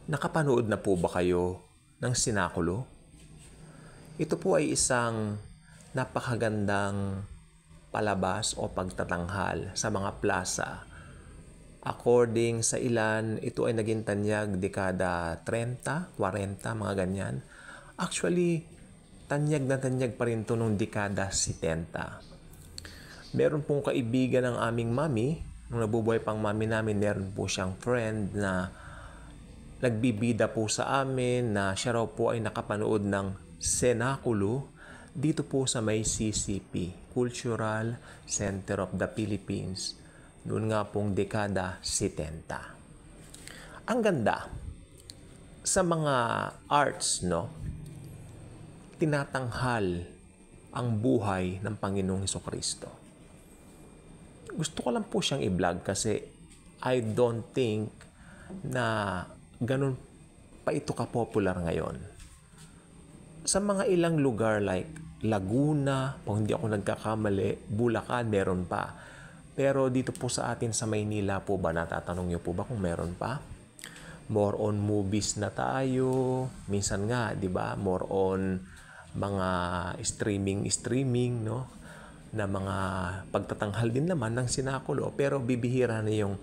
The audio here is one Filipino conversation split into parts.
Nakapanood na po ba kayo ng Sinakulo? Ito po ay isang napakagandang palabas o pagtatanghal sa mga plaza. According sa ilan, ito ay naging tanyag dekada 30, 40, mga ganyan. Actually, tanyag na tanyag pa rin ito nung dekada 70. Meron pong kaibigan ng aming mami, nung nabubuhay pang mami namin, meron po siyang friend na nagbibida po sa amin na siya raw po ay nakapanood ng Sinakulo dito po sa may CCP, Cultural Center of the Philippines, noon nga pong dekada 70. Ang ganda sa mga arts, no? Tinatanghal ang buhay ng Panginoong Hesukristo. Gusto ko lang po siyang i-vlog kasi I don't think na ganun pa ito ka-popular ngayon. Sa mga ilang lugar like Laguna, kung hindi ako nagkakamali, Bulacan, meron pa. Pero dito po sa atin sa Maynila po ba, natatanong niyo po ba kung meron pa? More on movies na tayo. Minsan nga, di ba? More on mga streaming, no? Na mga pagtatanghal din naman ng Sinakulo. Pero bibihira na yung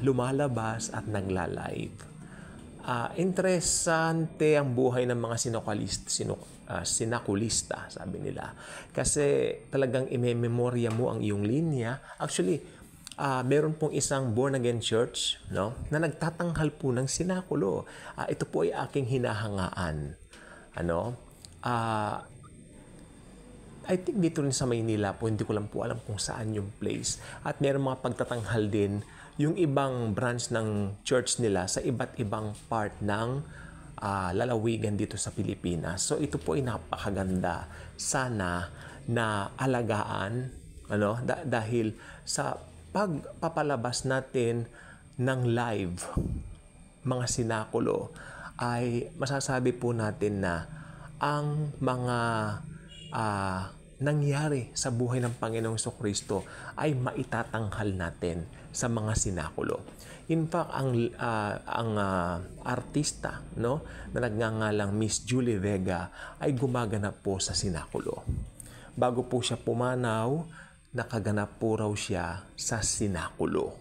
lumalabas at nagla-live. Interesante ang buhay ng mga sinakulista, sabi nila. Kasi talagang imememorya mo ang iyong linya. Actually, meron pong isang born-again church, no, na nagtatanghal po ng Sinakulo. Ito po ay aking hinahangaan. I think dito rin sa Maynila po, hindi ko lang po alam kung saan yung place. At meron mga pagtatanghal din yung ibang branch ng church nila sa iba't ibang part ng lalawigan dito sa Pilipinas. So ito po ay napakaganda. Sana na alagaan, dahil sa pagpapalabas natin ng live mga Sinakulo ay masasabi po natin na ang mga nangyari sa buhay ng Panginoong Hesukristo ay maitatanghal natin sa mga Sinakulo. In fact, ang artista, no, na nagngangalang Miss Julie Vega ay gumaganap po sa Sinakulo. Bago po siya pumanaw, nakaganap po raw siya sa Sinakulo.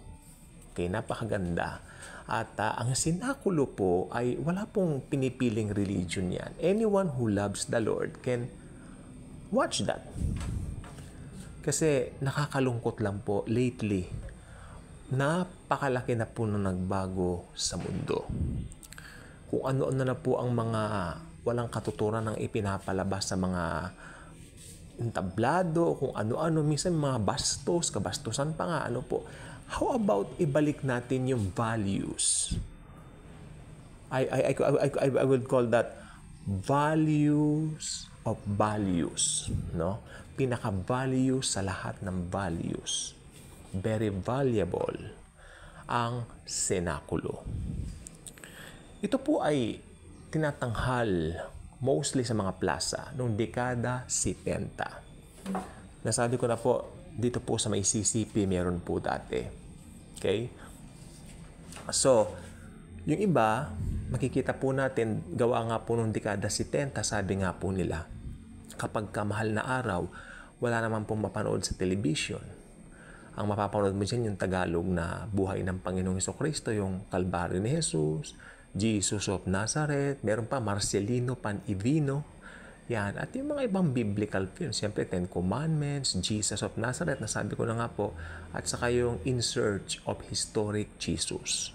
Okay, napakaganda. At ang Sinakulo po ay wala pong pinipiling religion yan. Anyone who loves the Lord can watch that. Kasi nakakalungkot lang po lately, napakalaki na po nung nagbago sa mundo. Kung ano-ano na po ang mga walang katuturan ng ipinapalabas sa mga entablado, kung ano-ano, minsan mga bastos, kabastusan pa nga, po. How about ibalik natin yung values? I would call that values of values, no? Pinaka-value sa lahat ng values. Very valuable ang Sinakulo. Ito po ay tinatanghal mostly sa mga plaza noong dekada 70. Nasabi ko na po, dito po sa may CCP meron po dati. Okay? So, yung iba, makikita po natin, gawa nga po noong dekada 70, sabi nga po nila, kapag kamahal na araw, wala naman pong mapanood sa television. Ang mapapanood mo dyan yung Tagalog na buhay ng Panginoong Hesukristo, yung Kalbaryo ni Jesus, Jesus of Nazareth, meron pa Marcelino Panivino, yan. At yung mga ibang biblical films, siyempre Ten Commandments, Jesus of Nazareth, nasabi ko na nga po, at saka yung In Search of Historic Jesus.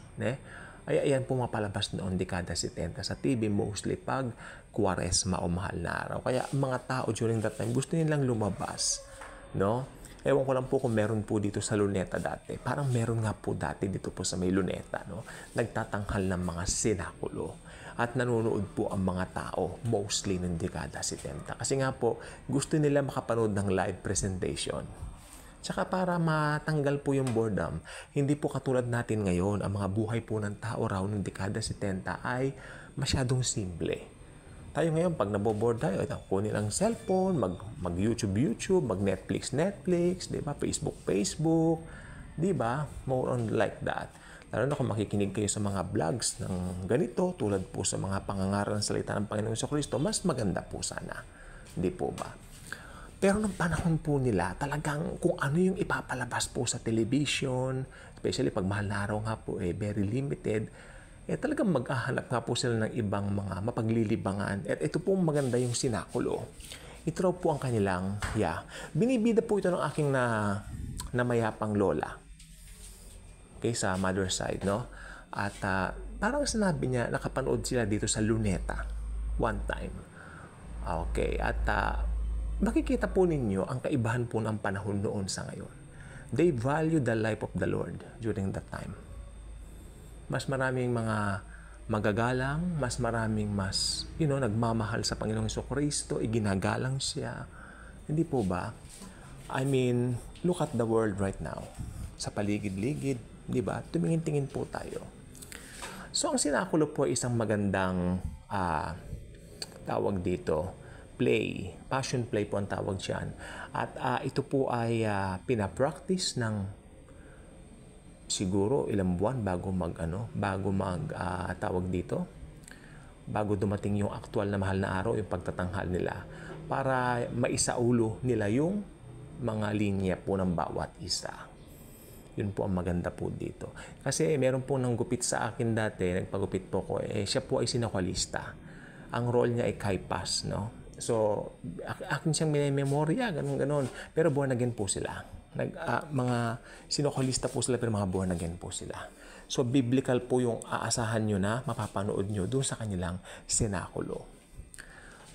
Ay ayan po mapalabas noong dekada 70 sa TV, mostly pag Kwaresma o mahal na araw. Kaya mga tao during that time, gusto nilang lumabas, no? Ewan ko lang po kung meron po dito sa Luneta dati. Parang meron nga po dati dito po sa may Luneta, no? Nagtatanghal ng mga Sinakulo. At nanonood po ang mga tao, mostly ng dekada 70. Kasi nga po, gusto nila makapanood ng live presentation. Tsaka para matanggal po yung boredom, hindi po katulad natin ngayon, ang mga buhay po ng tao raw ng dekada 70 ay masyadong simple. Tayo ngayon, pag naboboard tayo, kunin ang cellphone, mag-YouTube, mag-Netflix, di ba? Facebook, di ba? More on like that. Lalo na kung makikinig kayo sa mga vlogs ng ganito, tulad po sa mga pangangaral ng salita ng Panginoong Jesucristo, mas maganda po sana. Hindi po ba? Pero nung panahon po nila, talagang kung ano yung ipapalabas po sa television, especially pag mahal na araw nga po, very limited, talagang maghahanap nga po sila ng ibang mga mapaglilibangan. At ito po maganda yung sinakulo. Ito raw po ang kanilang, binibida po ito ng aking namayapang lola. Okay, sa mother side, no? At parang sinabi niya, nakapanood sila dito sa Luneta one time. Okay, at makikita po ninyo ang kaibahan po ng panahon noon sa ngayon. They value the life of the Lord during that time. Mas maraming mga magagalang, mas maraming nagmamahal sa Panginoong Jesucristo, iginagalang siya. Hindi po ba? I mean, look at the world right now. Sa paligid-ligid, di ba? Tumingin-tingin po tayo. So, ang sinakulo po ay isang magandang tawag dito, passion play po ang tawag dyan. At ito po ay pinapractice ng siguro ilang buwan bago dumating yung aktual na mahal na araw, yung pagtatanghal nila, para maisaulo nila yung mga linya po ng bawat isa. Yun po ang maganda po dito. Kasi meron po nang gupit sa akin dati, nagpagupit po ko, siya po ay sinokalista. Ang role niya ay Kaipas, no? So, akin siyang memorya, ganun. Pero born again po sila. Mga sinokalista po sila, pero mga born again po sila. So, biblical po yung aasahan nyo na mapapanood nyo doon sa kanilang sinakulo.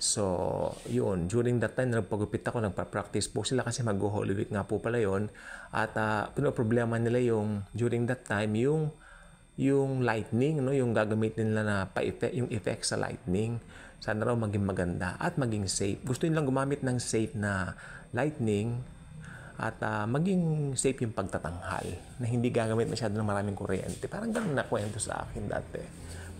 So, yun. During that time, nagpagupit ako, nagpa-practice po sila kasi mag-Holy Week nga po pala yun. At problema nila yung, during that time, yung lightning, no? Yung gagamitin nila na yung effect sa lightning. Sana raw maging maganda at maging safe. Gusto nilang gumamit ng safe na lightning at maging safe yung pagtatanghal na hindi gagamit masyado ng maraming kuryente. Parang ganun na kwento sa akin dati.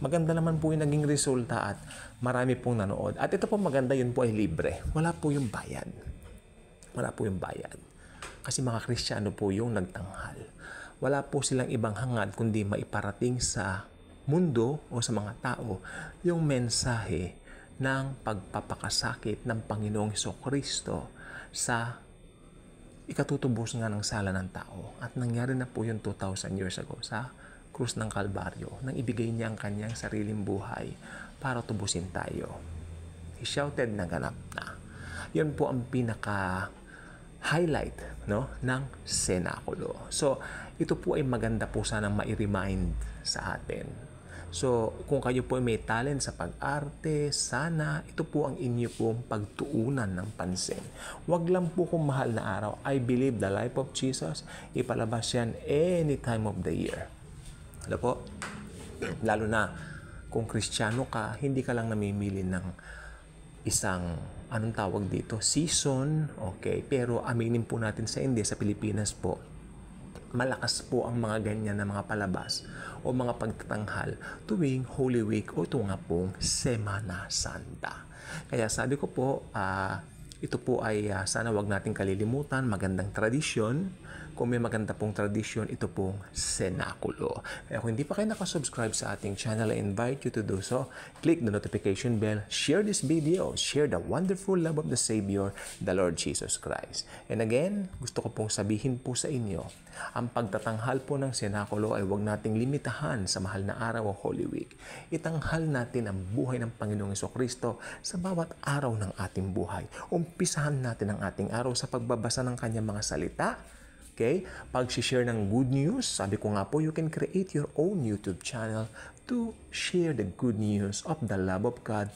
Maganda naman po yung naging resulta at marami pong nanood. At ito po maganda, yun po ay libre. Wala po yung bayad. Wala po yung bayad. Kasi mga Kristiyano po yung nagtanghal. Wala po silang ibang hangad kundi maiparating sa mundo o sa mga tao yung mensahe ng pagpapakasakit ng Panginoong Jesucristo sa ikatutubos nga ng sala ng tao. At nangyari na po yun 2,000 years ago sa krus ng Kalbaryo nang ibigay niya ang kanyang sariling buhay para tubusin tayo. He shouted na ganap na. Yun po ang pinaka-highlight, no, ng senakulo. So, ito po ay maganda po sanang ma-remind sa atin. So, kung kayo po may talent sa pag-arte, sana ito po ang inyo pong pagtuunan ng pansin. Huwag lang po kung mahal na araw. I believe the life of Jesus, ipalabas yan any time of the year. Alam po? Lalo na kung Kristiyano ka, hindi ka lang namimili ng isang, anong tawag dito, season, okay? Pero aminin po natin sa India, sa Pilipinas po, malakas po ang mga ganyan na mga palabas o mga pagtatanghal tuwing Holy Week o ito nga pong Semana Santa. Kaya sabi ko po, ito po ay sana wag nating kalilimutan, magandang tradisyon. Kung may maganda pong tradisyon, ito pong senakulo. Kaya kung hindi pa kayo nakasubscribe sa ating channel, I invite you to do so. Click the notification bell, share this video, share the wonderful love of the Savior, the Lord Jesus Christ. And again, gusto ko pong sabihin po sa inyo, ang pagtatanghal po ng senakulo ay huwag nating limitahan sa mahal na araw o Holy Week. Itanghal natin ang buhay ng Panginoong Jesucristo sa bawat araw ng ating buhay. Umpisahan natin ang ating araw sa pagbabasa ng kanyang mga salita. Okay? Pag-share ng good news, sabi ko nga po, you can create your own YouTube channel to share the good news of the love of God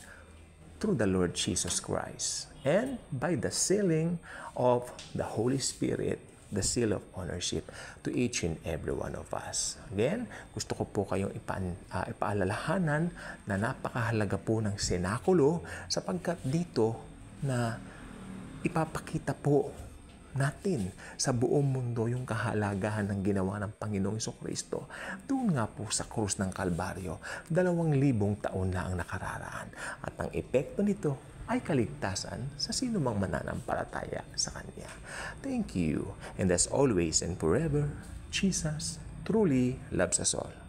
through the Lord Jesus Christ. And by the sealing of the Holy Spirit, the seal of ownership to each and every one of us. Again, gusto ko po kayong ipaalalahanan na napakahalaga po ng senakulo sapagkat dito na ipapakita po natin sa buong mundo yung kahalagahan ng ginawa ng Panginoong Jesucristo doon nga po sa krus ng Kalbaryo. 2,000 taon na ang nakararaan. At ang epekto nito ay kaligtasan sa sino mang mananampalataya sa Kanya. Thank you. And as always and forever, Jesus truly loves us all.